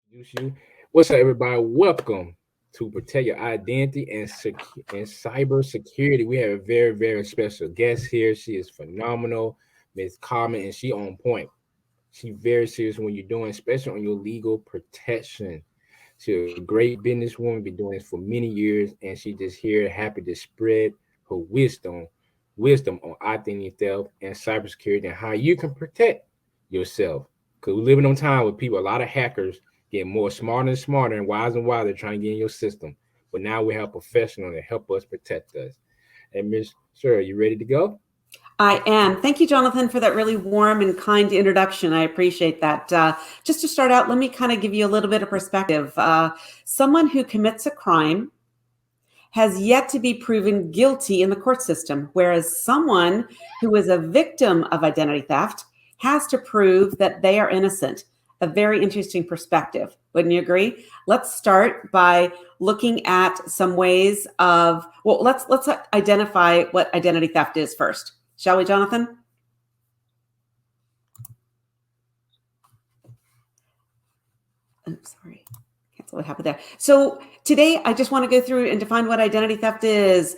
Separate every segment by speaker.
Speaker 1: introduce you. What's up, everybody? Welcome to Protect Your Identity and Cyber Security. We have a very special guest here. She is phenomenal, Miss Common, and she on point. She very serious when you're doing, especially on your legal protection. She's a great businesswoman, been doing this for many years, and she just here happy to spread her wisdom on identity theft and cybersecurity and how you can protect yourself. Because we're living on time with people, a lot of hackers getting more smarter and smarter and wiser trying to get in your system. But now we have professionals that help us protect us. And Miss Cheryl, you ready to go?
Speaker 2: I am. Thank you, Jonathan, for that really warm and kind introduction. I appreciate that. Just to start out, let me kind of give you a little bit of perspective. Someone who commits a crime has yet to be proven guilty in the court system, whereas someone who is a victim of identity theft has to prove that they are innocent. A very interesting perspective. Wouldn't you agree? Let's start by looking at some ways of, well, let's identify what identity theft is first. Shall we, Jonathan? Sorry. Cancel what happened there. So today, I just want to go through and define what identity theft is,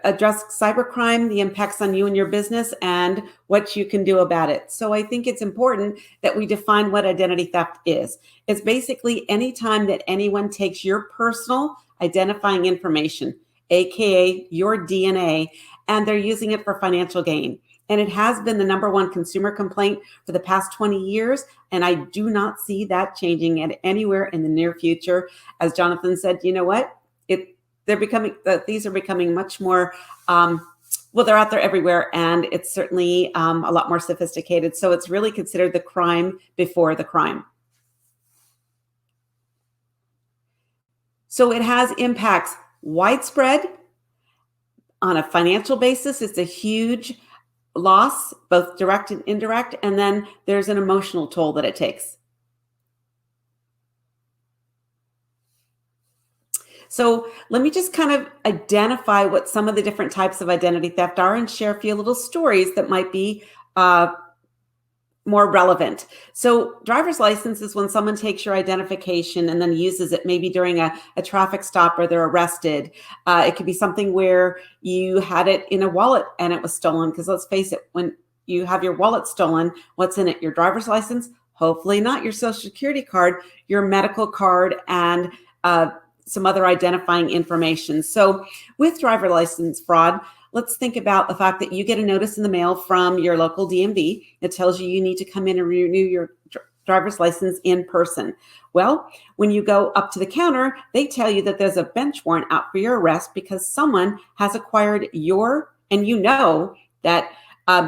Speaker 2: address cybercrime, the impacts on you and your business, and what you can do about it. So I think it's important that we define what identity theft is. It's basically any time that anyone takes your personal identifying information, aka your DNA, and they're using it for financial gain. And it has been the number one consumer complaint for the past 20 years. And I do not see that changing at anywhere in the near future. As Jonathan said, you know what? These are becoming much more, they're out there everywhere. And it's certainly a lot more sophisticated. So it's really considered the crime before the crime. So it has impacts widespread. On a financial basis, it's a huge loss, both direct and indirect, and then there's an emotional toll that it takes. So let me just kind of identify what some of the different types of identity theft are and share a few little stories that might be more relevant. So driver's license is when someone takes your identification and then uses it maybe during a traffic stop or they're arrested. It could be something where you had it in a wallet and it was stolen, because let's face it, when you have your wallet stolen, what's in it? Your driver's license, hopefully not your social security card, your medical card, and some other identifying information. So with driver license fraud, let's think about the fact that you get a notice in the mail from your local DMV that tells you need to come in and renew your driver's license in person. Well, when you go up to the counter, they tell you that there's a bench warrant out for your arrest because someone has acquired and you know that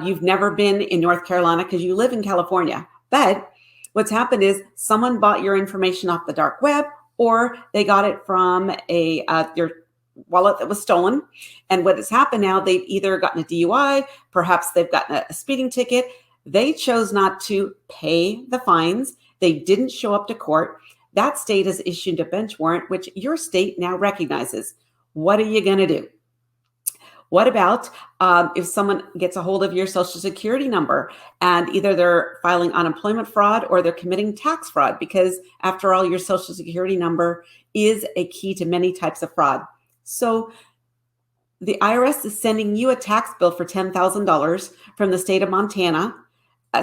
Speaker 2: you've never been in North Carolina because you live in California. But what's happened is someone bought your information off the dark web, or they got it from your wallet that was stolen. And what has happened now, they've either gotten a DUI, perhaps they've gotten a speeding ticket. They chose not to pay the fines. They didn't show up to court. That state has issued a bench warrant, which your state now recognizes. What are you going to do? What about if someone gets a hold of your social security number and either they're filing unemployment fraud or they're committing tax fraud? Because after all, your social security number is a key to many types of fraud. So the IRS is sending you a tax bill for $10,000 from the state of Montana,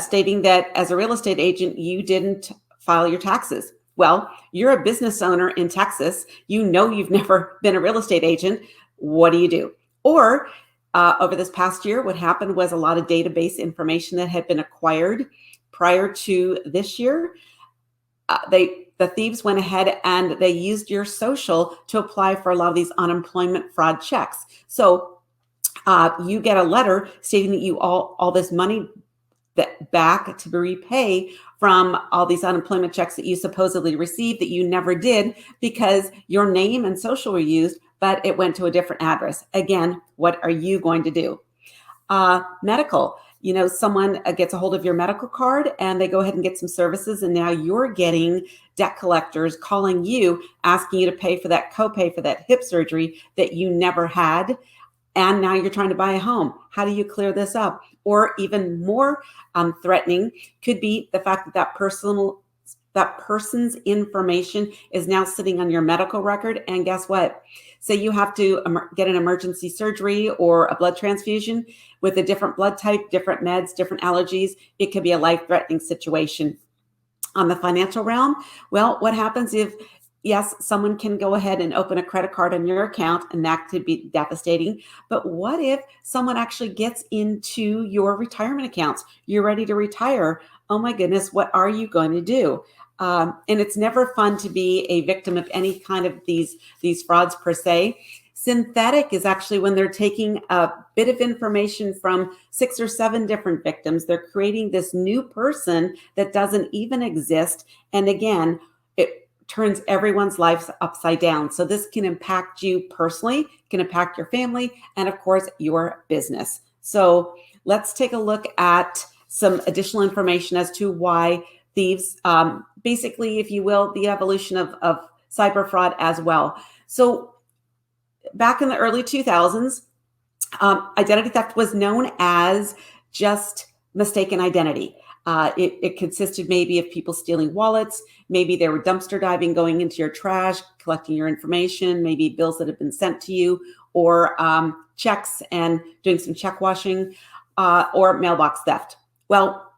Speaker 2: stating that as a real estate agent, you didn't file your taxes. Well, you're a business owner in Texas. You know you've never been a real estate agent. What do? Or over this past year, what happened was a lot of database information that had been acquired prior to this year. The thieves went ahead and they used your social to apply for a lot of these unemployment fraud checks. So you get a letter stating that you all this money back to repay from all these unemployment checks that you supposedly received that you never did because your name and social were used, but it went to a different address. Again, what are you going to do? Medical. Someone gets a hold of your medical card and they go ahead and get some services. And now you're getting debt collectors calling you, asking you to pay for that copay for that hip surgery that you never had. And now you're trying to buy a home. How do you clear this up? Or even more threatening could be the fact that that personal That person's information is now sitting on your medical record. And guess what? Say you have to get an emergency surgery or a blood transfusion with a different blood type, different meds, different allergies. It could be a life-threatening situation. On the financial realm, well, what happens if, yes, someone can go ahead and open a credit card on your account, and that could be devastating. But what if someone actually gets into your retirement accounts? You're ready to retire. Oh my goodness, what are you going to do? And it's never fun to be a victim of any kind of these frauds per se. Synthetic is actually when they're taking a bit of information from 6 or 7 different victims. They're creating this new person that doesn't even exist. And again, it turns everyone's lives upside down. So this can impact you personally, can impact your family, and of course, your business. So let's take a look at some additional information as to why thieves, basically, if you will, the evolution of cyber fraud as well. So back in the early 2000s, identity theft was known as just mistaken identity. It consisted maybe of people stealing wallets, maybe they were dumpster diving, going into your trash, collecting your information, maybe bills that have been sent to you, or checks and doing some check washing, or mailbox theft. Well,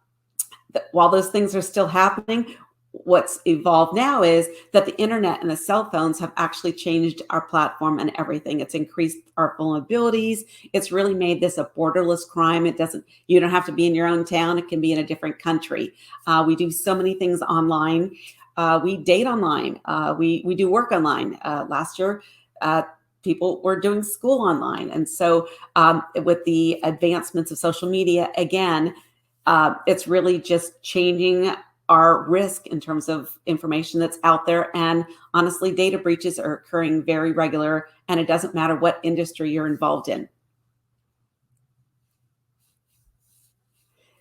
Speaker 2: while those things are still happening, what's evolved now is that the internet and the cell phones have actually changed our platform and everything. It's increased our vulnerabilities. It's really made this a borderless crime. You don't have to be in your own town. It can be in a different country. We do so many things online. We date online. We do work online. Last year, people were doing school online. And so with the advancements of social media, again, it's really just changing our risk in terms of information that's out there. And honestly, data breaches are occurring very regular, and it doesn't matter what industry you're involved in.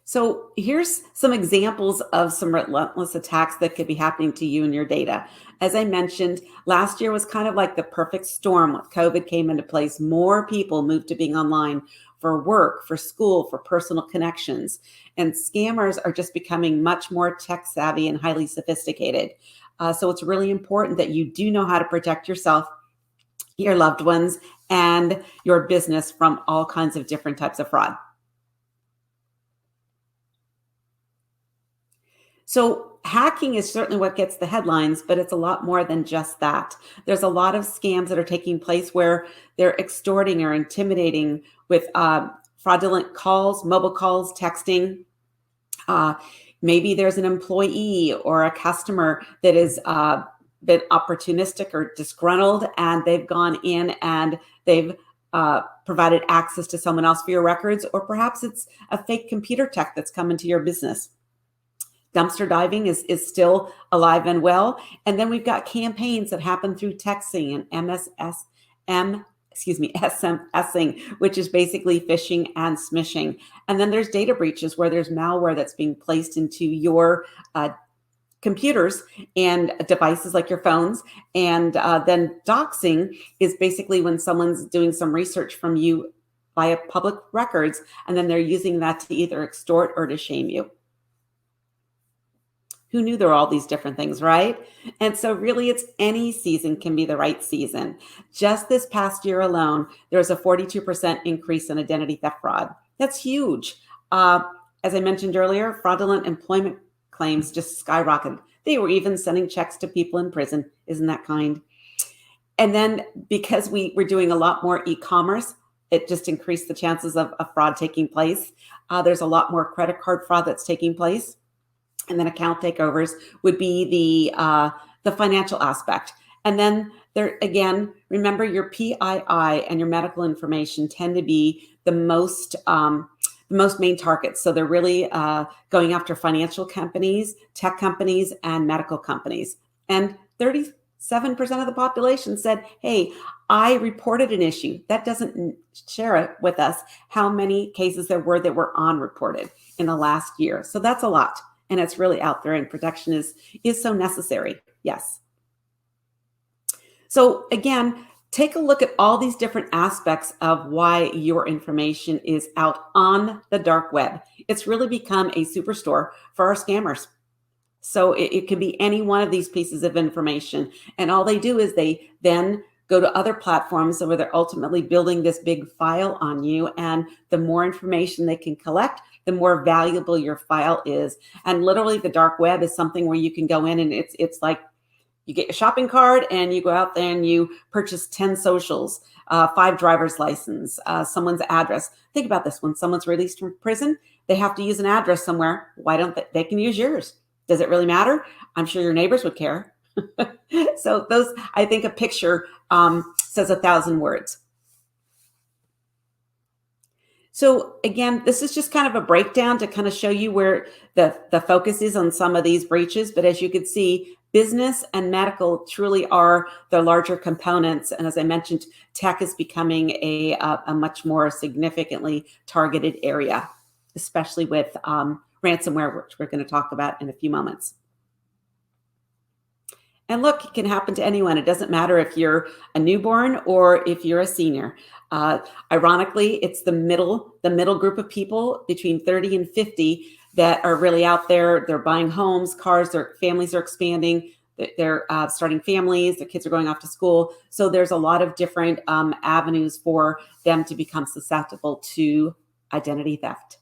Speaker 2: So here's some examples of some relentless attacks that could be happening to you and your data. As I mentioned, last year was kind of like the perfect storm when COVID came into place. More people moved to being online for work, for school, for personal connections. And scammers are just becoming much more tech savvy and highly sophisticated. So it's really important that you do know how to protect yourself, your loved ones, and your business from all kinds of different types of fraud. So hacking is certainly what gets the headlines, but it's a lot more than just that. There's a lot of scams that are taking place where they're extorting or intimidating with fraudulent calls, mobile calls, texting. Maybe there's an employee or a customer that has been opportunistic or disgruntled, and they've gone in and they've provided access to someone else for your records, or perhaps it's a fake computer tech that's come into your business. Dumpster diving is still alive and well. And then we've got campaigns that happen through texting and SMSing, which is basically phishing and smishing. And then there's data breaches where there's malware that's being placed into your computers and devices like your phones. And then doxing is basically when someone's doing some research from you via public records, and then they're using that to either extort or to shame you. Who knew there were all these different things, right? And so really it's any season can be the right season. Just this past year alone, there was a 42% increase in identity theft fraud. That's huge. As I mentioned earlier, fraudulent employment claims just skyrocketed. They were even sending checks to people in prison. Isn't that kind? And then because we were doing a lot more e-commerce, it just increased the chances of fraud taking place. There's a lot more credit card fraud that's taking place. And then account takeovers would be the financial aspect. And then there again, remember your PII and your medical information tend to be the most main targets. So they're really going after financial companies, tech companies, and medical companies. And 37% of the population said, hey, I reported an issue. That doesn't share it with us how many cases there were that were unreported in the last year. So that's a lot. And it's really out there, and protection is so necessary. Yes. So again, take a look at all these different aspects of why your information is out on the dark web. It's really become a superstore for our scammers. So it can be any one of these pieces of information. And all they do is they then go to other platforms where they're ultimately building this big file on you. And the more information they can collect, the more valuable your file is. And literally the dark web is something where you can go in and it's like you get your shopping cart and you go out there and you purchase 10 socials, 5 driver's license, someone's address. Think about this. When someone's released from prison, they have to use an address somewhere. Why don't they can use yours? Does it really matter? I'm sure your neighbors would care. So those, I think a picture says 1,000 words. So again, this is just kind of a breakdown to kind of show you where the focus is on some of these breaches. But as you can see, business and medical truly are the larger components. And as I mentioned, tech is becoming a much more significantly targeted area, especially with ransomware, which we're going to talk about in a few moments. And look, it can happen to anyone. It doesn't matter if you're a newborn or if you're a senior. Ironically, it's the middle group of people between 30 and 50 that are really out there. They're buying homes, cars, their families are expanding, they're starting families, their kids are going off to school. So there's a lot of different avenues for them to become susceptible to identity theft.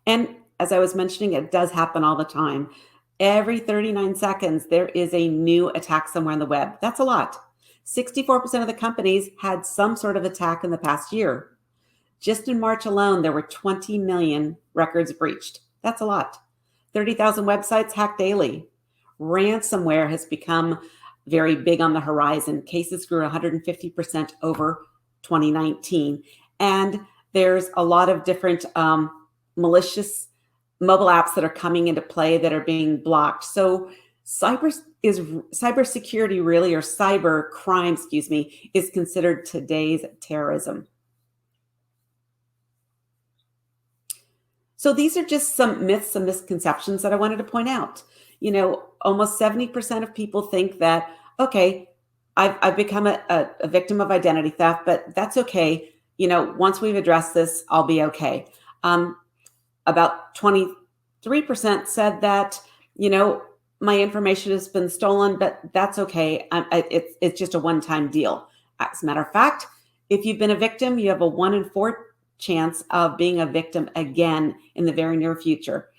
Speaker 2: And as I was mentioning, it does happen all the time. Every 39 seconds, there is a new attack somewhere on the web. That's a lot. 64% of the companies had some sort of attack in the past year. Just in March alone, there were 20 million records breached. That's a lot. 30,000 websites hacked daily. Ransomware has become very big on the horizon. Cases grew 150% over 2019. And there's a lot of different malicious mobile apps that are coming into play that are being blocked. So cybersecurity really, or cyber crime, is considered today's terrorism. So these are just some myths and misconceptions that I wanted to point out. You know, almost 70% of people think that, okay, I've become a victim of identity theft, but that's okay. You know, once we've addressed this, I'll be okay. About 23% said that, you know, my information has been stolen, but that's okay. It's just a one-time deal. As a matter of fact, if you've been a victim, you have a 1 in 4 chance of being a victim again in the very near future.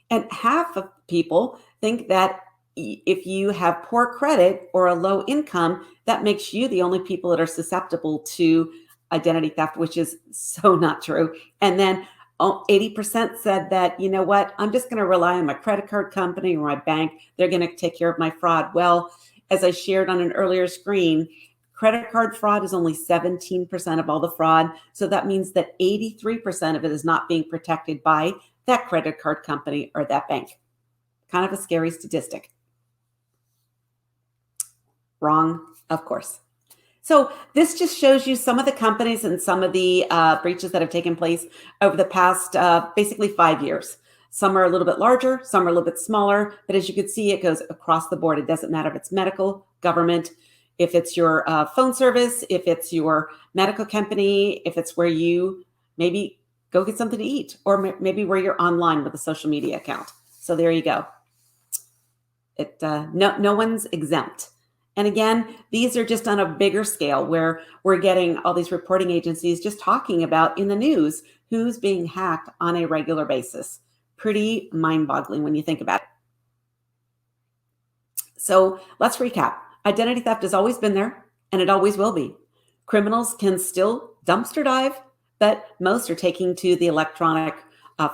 Speaker 2: And half of people think that if you have poor credit or a low income, that makes you the only people that are susceptible to identity theft, which is so not true. And then 80% said that, you know what, I'm just going to rely on my credit card company or my bank. They're going to take care of my fraud. Well, as I shared on an earlier screen, credit card fraud is only 17% of all the fraud. So that means that 83% of it is not being protected by that credit card company or that bank. Kind of a scary statistic. Wrong, of course. So this just shows you some of the companies and some of the breaches that have taken place over the past basically 5 years. Some are a little bit larger, some are a little bit smaller, but as you can see, it goes across the board. It doesn't matter if it's medical, government, if it's your phone service, if it's your medical company, if it's where you maybe go get something to eat, or maybe where you're online with a social media account. So there you go. No one's exempt. And again, these are just on a bigger scale where we're getting all these reporting agencies just talking about in the news who's being hacked on a regular basis. Pretty mind-boggling when you think about it. So let's recap. Identity theft has always been there, and it always will be. Criminals can still dumpster dive, but most are taking to the electronic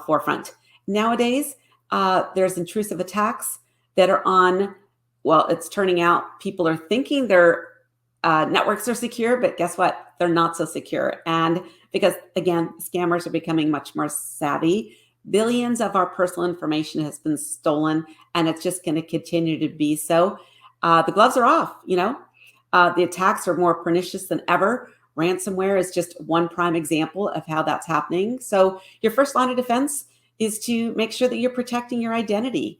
Speaker 2: forefront. Nowadays, there's intrusive attacks that are on. Well, it's turning out people are thinking their networks are secure, but guess what? They're not so secure. And because, again, scammers are becoming much more savvy. Billions of our personal information has been stolen, and it's just going to continue to be so. The gloves are off, you know. The attacks are more pernicious than ever. Ransomware is just one prime example of how that's happening. So your first line of defense is to make sure that you're protecting your identity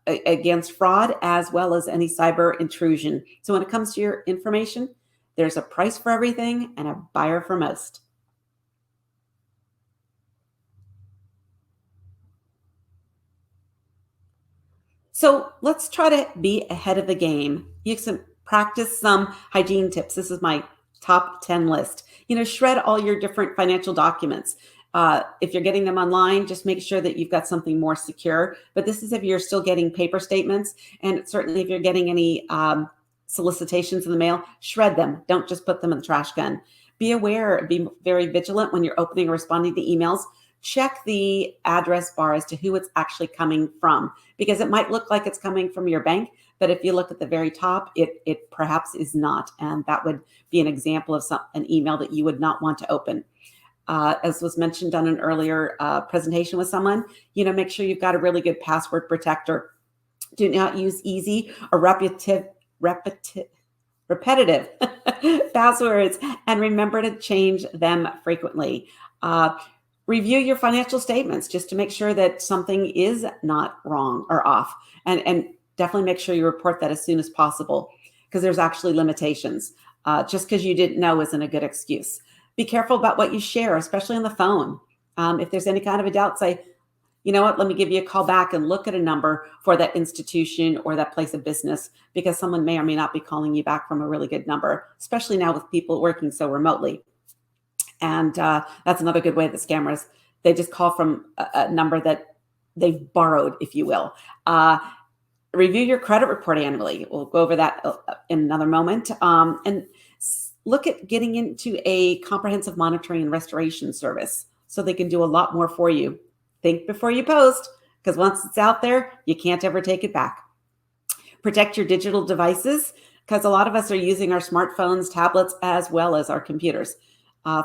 Speaker 2: against fraud as well as any cyber intrusion. So when it comes to your information, there's a price for everything and a buyer for most. So let's try to be ahead of the game. You can practice some hygiene tips. This is my top 10 list. Shred all your different financial documents. If you're getting them online, just make sure that you've got something more secure. But this is if you're still getting paper statements. And certainly if you're getting any solicitations in the mail, shred them. Don't just put them in the trash can. Be aware, be very vigilant when you're opening or responding to emails. Check the address bar as to who it's actually coming from, because it might look like it's coming from your bank, but if you look at the very top, it perhaps is not. And that would be an example of an email that you would not want to open. As was mentioned on an earlier presentation with someone, make sure you've got a really good password protector. Do not use easy or repetitive passwords, and remember to change them frequently. Review your financial statements just to make sure that something is not wrong or off, and definitely make sure you report that as soon as possible, because there's actually limitations. Just because you didn't know isn't a good excuse. Be careful about what you share, especially on the phone. If there's any kind of a doubt, say, you know what, let me give you a call back and look at a number for that institution or that place of business, because someone may or may not be calling you back from a really good number, especially now with people working so remotely. And that's another good way that scammers, they just call from a number that they've borrowed, if you will. Review your credit report annually. We'll go over that in another moment. And look at getting into a comprehensive monitoring and restoration service so they can do a lot more for you. Think before you post, because once it's out there, you can't ever take it back. Protect your digital devices, because a lot of us are using our smartphones, tablets, as well as our computers.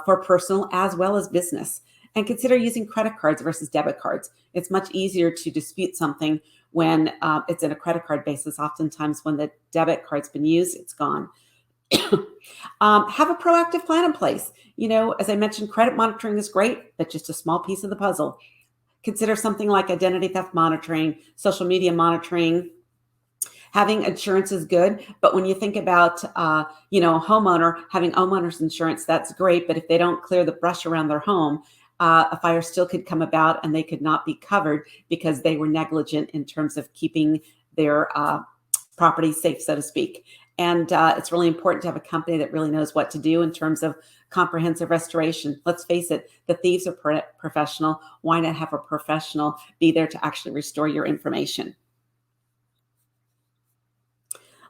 Speaker 2: For personal as well as business. And consider using credit cards versus debit cards. It's much easier to dispute something when it's in a credit card basis. Oftentimes when the debit card's been used, it's gone. Have a proactive plan in place. As I mentioned, credit monitoring is great, but just a small piece of the puzzle. Consider something like identity theft monitoring, social media monitoring. Having insurance is good, but when you think about, a homeowner having homeowner's insurance, that's great. But if they don't clear the brush around their home, a fire still could come about and they could not be covered because they were negligent in terms of keeping their property safe, so to speak. And it's really important to have a company that really knows what to do in terms of comprehensive restoration. Let's face it, the thieves are professional. Why not have a professional be there to actually restore your information?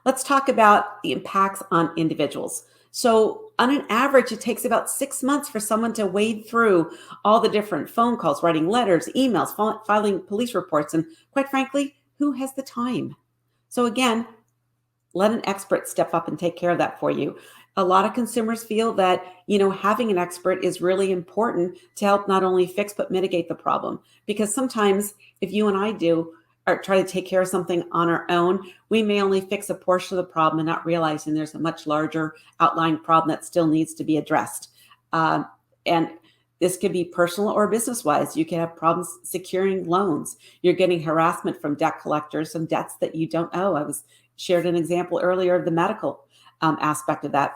Speaker 2: Let's talk about the impacts on individuals. So on an average, it takes about 6 months for someone to wade through all the different phone calls, writing letters, emails, filing police reports, and quite frankly, who has the time? So again, let an expert step up and take care of that for you. A lot of consumers feel that, having an expert is really important to help not only fix, but mitigate the problem. Because sometimes if you and I do, or try to take care of something on our own, we may only fix a portion of the problem and not realizing there's a much larger outlying problem that still needs to be addressed. And this could be personal or business-wise. You can have problems securing loans. You're getting harassment from debt collectors and debts that you don't owe. I shared an example earlier of the medical aspect of that,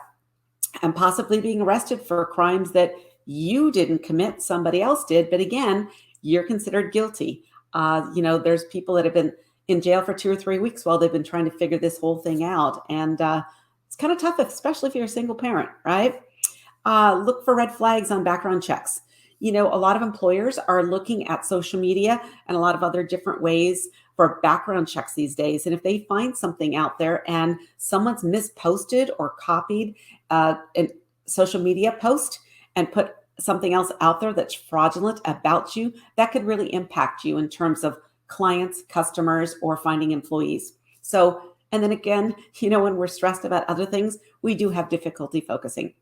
Speaker 2: and possibly being arrested for crimes that you didn't commit, somebody else did. But again, you're considered guilty. There's people that have been in jail for 2 or 3 weeks while they've been trying to figure this whole thing out. And it's kind of tough, especially if you're a single parent, right? Look for red flags on background checks. A lot of employers are looking at social media and a lot of other different ways for background checks these days. And if they find something out there and someone's misposted or copied a social media post and put something else out there that's fraudulent about you, that could really impact you in terms of clients, customers, or finding employees. So, and then again, when we're stressed about other things, we do have difficulty focusing.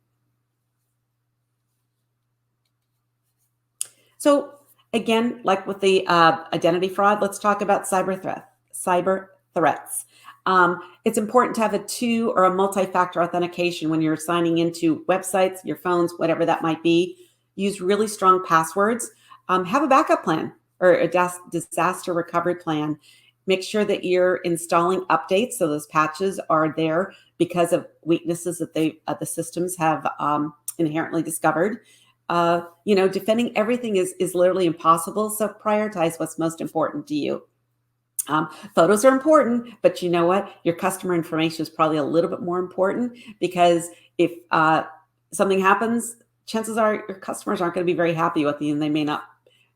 Speaker 2: So again, like with the identity fraud, let's talk about cyber threats. It's important to have a 2 or a multi-factor authentication when you're signing into websites, your phones, whatever that might be. Use really strong passwords. Have a backup plan or a disaster recovery plan. Make sure that you're installing updates so those patches are there because of weaknesses that the systems have inherently discovered. Defending everything is literally impossible. So prioritize what's most important to you. Photos are important, but you know what? Your customer information is probably a little bit more important, because if something happens, chances are your customers aren't going to be very happy with you, and they may not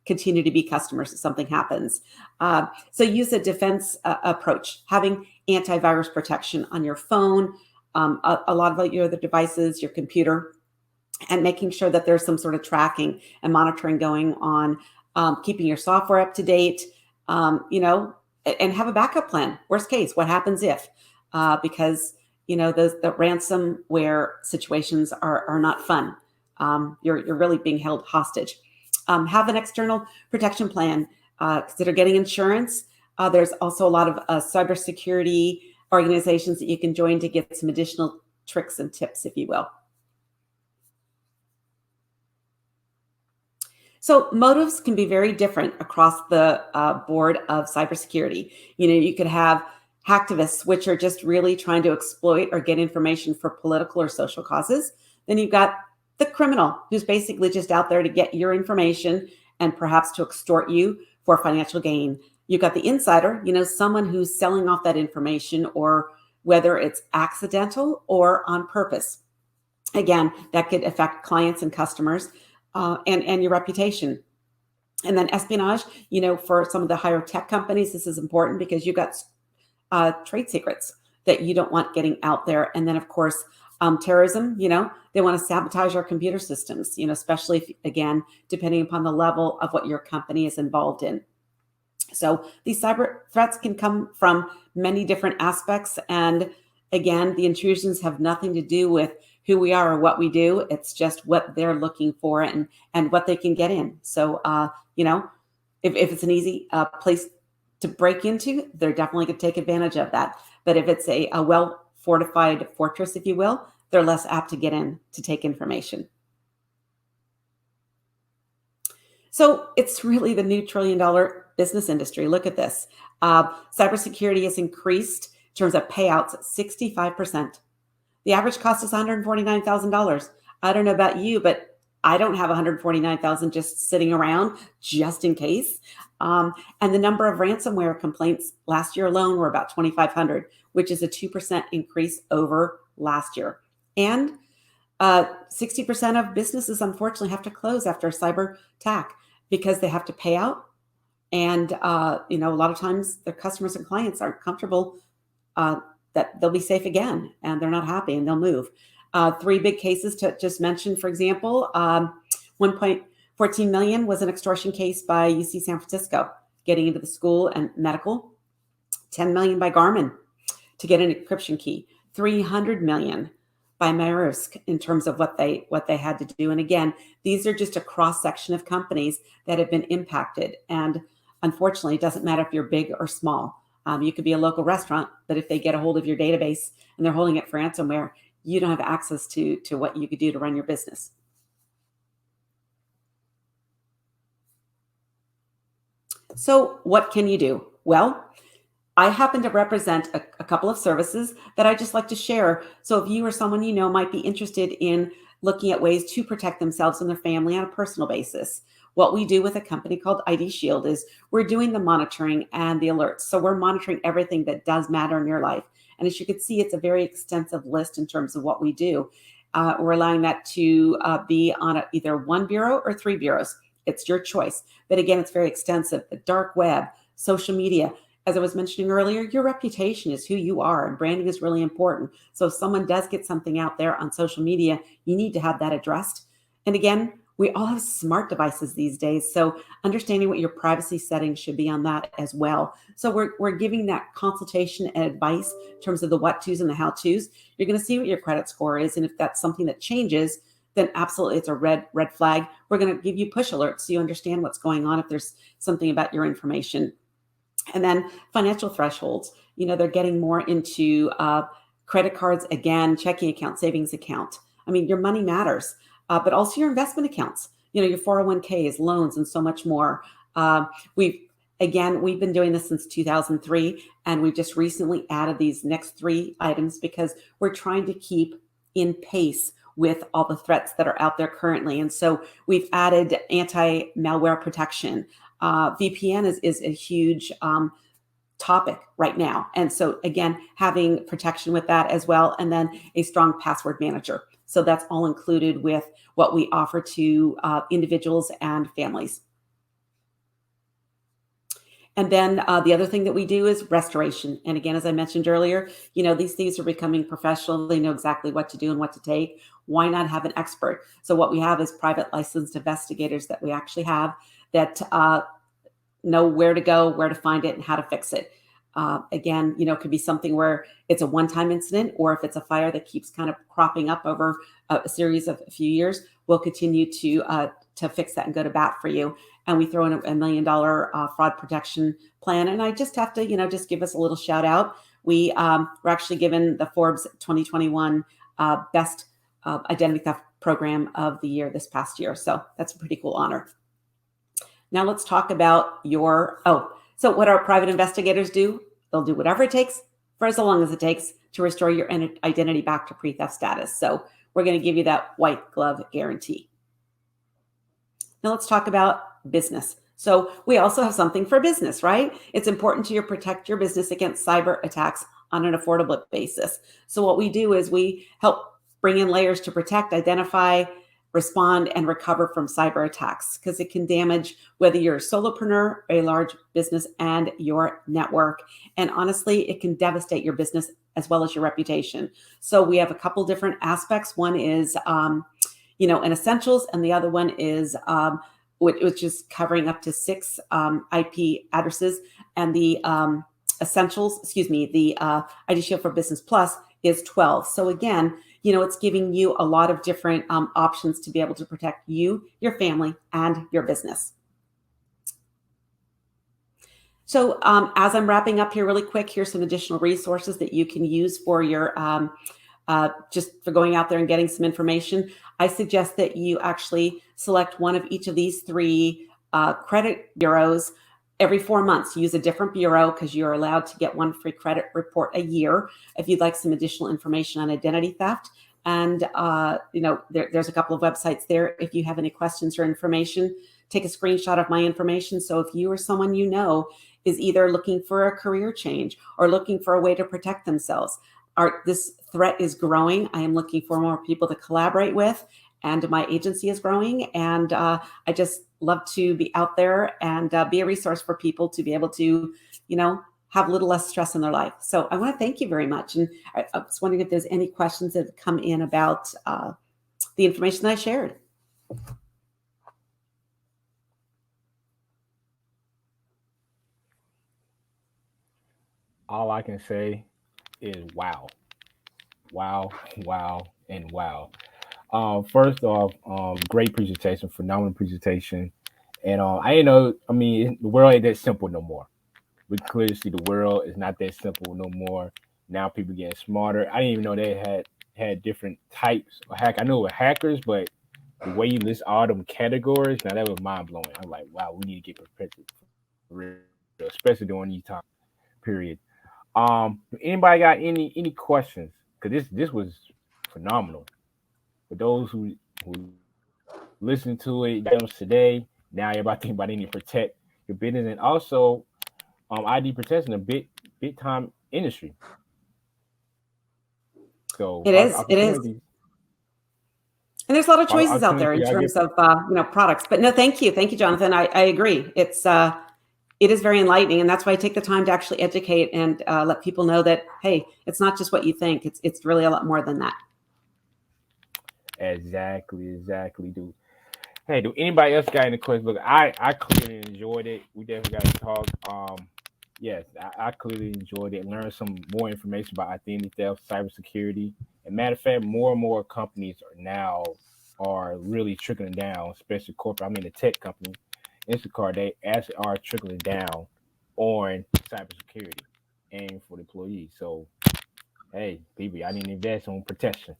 Speaker 2: continue to be customers if something happens. So use a defense approach, having antivirus protection on your phone, a lot of your other devices, your computer, and making sure that there's some sort of tracking and monitoring going on, keeping your software up to date, and have a backup plan. Worst case, what happens if? Because the ransomware situations are not fun. You're really being held hostage. Have an external protection plan. Consider getting insurance. There's also a lot of cybersecurity organizations that you can join to get some additional tricks and tips, if you will. So motives can be very different across the board of cybersecurity. You could have hacktivists, which are just really trying to exploit or get information for political or social causes. Then you've got the criminal, who's basically just out there to get your information and perhaps to extort you for financial gain. You've got the insider, someone who's selling off that information, or whether it's accidental or on purpose. Again, that could affect clients and customers. And your reputation. And then espionage, for some of the higher tech companies, this is important because you've got trade secrets that you don't want getting out there. And then, of course, terrorism, they want to sabotage our computer systems, especially if, again, depending upon the level of what your company is involved in. So these cyber threats can come from many different aspects. And again, the intrusions have nothing to do with who we are or what we do. It's just what they're looking for and what they can get in. So, if it's an easy place to break into, they're definitely going to take advantage of that. But if it's a well-fortified fortress, if you will, they're less apt to get in to take information. So it's really the new $1 trillion business industry. Look at this. Cybersecurity has increased in terms of payouts 65%. The average cost is $149,000. I don't know about you, but I don't have $149,000 just sitting around just in case. And the number of ransomware complaints last year alone were about 2,500, which is a 2% increase over last year. And 60% of businesses, unfortunately, have to close after a cyber attack because they have to pay out. And, a lot of times their customers and clients aren't comfortable that they'll be safe again, and they're not happy, and they'll move. 3 big cases to just mention, for example, 1.14 million was an extortion case by UC San Francisco, getting into the school and medical. 10 million by Garmin to get an encryption key. 300 million by Maersk in terms of what they had to do. And again, these are just a cross section of companies that have been impacted. And unfortunately, it doesn't matter if you're big or small. You could be a local restaurant, but if they get a hold of your database and they're holding it for ransomware, you don't have access to what you could do to run your business. So what can you do? Well, I happen to represent a couple of services that I just like to share. So if you or someone you know might be interested in looking at ways to protect themselves and their family on a personal basis, what we do with a company called ID Shield is we're doing the monitoring and the alerts. So we're monitoring everything that does matter in your life. And as you can see, it's a very extensive list in terms of what we do. We're allowing that to be on either 1 bureau or 3 bureaus. It's your choice. But again, it's very extensive. The dark web, social media. As I was mentioning earlier, your reputation is who you are, and branding is really important. So if someone does get something out there on social media, you need to have that addressed. And again, we all have smart devices these days, so understanding what your privacy settings should be on that as well. So we're giving that consultation and advice in terms of the what-tos and the how-tos. You're going to see what your credit score is, and if that's something that changes, then absolutely it's a red flag. We're going to give you push alerts so you understand what's going on if there's something about your information. And then financial thresholds. They're getting more into credit cards, again, checking account, savings account. I mean, your money matters. But also your investment accounts, your 401ks, loans, and so much more. We've been doing this since 2003, and we've just recently added these next 3 items because we're trying to keep in pace with all the threats that are out there currently. And so we've added anti-malware protection. VPN is a huge topic right now. And so again, having protection with that as well, and then a strong password manager. So that's all included with what we offer to individuals and families. And then the other thing that we do is restoration. And again, as I mentioned earlier, these things are becoming professional. They know exactly what to do and what to take. Why not have an expert? So what we have is private licensed investigators that we actually have that know where to go, where to find it, and how to fix it. Again, it could be something where it's a one-time incident, or if it's a fire that keeps kind of cropping up over a series of a few years, we'll continue to fix that and go to bat for you. And we throw in a $1 million fraud protection plan. And I just have to, just give us a little shout out. We're actually given the Forbes 2021 Best Identity Theft Program of the Year this past year. So that's a pretty cool honor. Now let's talk about so what our private investigators do, they'll do whatever it takes for as long as it takes to restore your identity back to pre-theft status. So we're going to give you that white glove guarantee. Now let's talk about business. So we also have something for business, right? It's important to protect your business against cyber attacks on an affordable basis. So what we do is we help bring in layers to protect, identify, respond, and recover from cyber attacks, because it can damage whether you're a solopreneur, a large business, and your network. And honestly, it can devastate your business as well as your reputation. So we have a couple different aspects. One is, an essentials, and the other one is which is covering up to 6 IP addresses. And the essentials, the ID Shield for Business Plus is 12. So again, it's giving you a lot of different options to be able to protect you, your family, and your business. So as I'm wrapping up here really quick, here's some additional resources that you can use for your just for going out there and getting some information. I suggest that you actually select one of each of these 3 credit bureaus. Every 4 months, use a different bureau, because you're allowed to get 1 free credit report a year if you'd like some additional information on identity theft. And, there's a couple of websites there. If you have any questions or information, take a screenshot of my information. So if you or someone is either looking for a career change or looking for a way to protect themselves, this threat is growing. I am looking for more people to collaborate with, and my agency is growing. And I just love to be out there and be a resource for people to be able to, have a little less stress in their life. So I want to thank you very much. And I was wondering if there's any questions that have come in about the information that I shared.
Speaker 1: All I can say is wow, and wow. First off, great presentation, phenomenal presentation. And I didn't know, the world ain't that simple no more. We clearly see the world is not that simple no more. Now people getting smarter. I didn't even know they had different types of hack. I knew it were hackers, but the way you list all them categories, now that was mind blowing. I'm like, wow, we need to get prepared for real, especially during these time period. Anybody got any questions? Because this was phenomenal. For those who listen to it today, now you're about to think about any protect your business, and also ID protection, a big time industry. So
Speaker 2: it is. And there's a lot of choices out there in terms of products. But no, thank you, Jonathan. I agree. It is very enlightening, and that's why I take the time to actually educate and let people know that, hey, it's not just what you think. It's really a lot more than that.
Speaker 1: Exactly, dude. Hey, do anybody else got any questions? Look, I clearly enjoyed it. We definitely got to talk. Yes, I clearly enjoyed it. Learned some more information about identity theft, cybersecurity. And matter of fact, more and more companies are really trickling down, especially corporate. The tech company, Instacart, they actually are trickling down on cybersecurity and for the employees. So, hey, people, I need to invest on protection.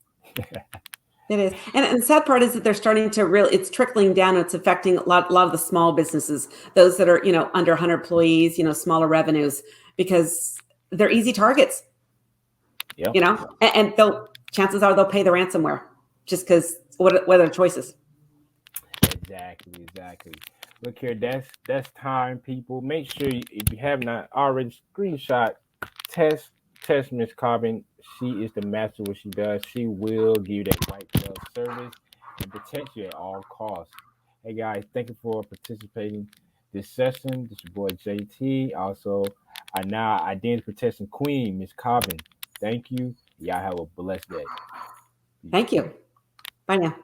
Speaker 2: It is. And the sad part is that they're starting to it's trickling down. It's affecting a lot of the small businesses, those that are, under 100 employees, smaller revenues, because they're easy targets,
Speaker 1: Yep.
Speaker 2: and chances are they'll pay the ransomware just because what are the choices?
Speaker 1: Exactly. Look here, that's time, people. Make sure if you have not already screenshot, test Miss Cobbin. She is the master of what she does. She will give you that white glove service and protect you at all costs. Hey guys, thank you for participating this session. This is your boy JT. Also, I now identity protection queen, Miss Cobbin. Thank you. Y'all have a blessed day.
Speaker 2: Thank you. Bye now.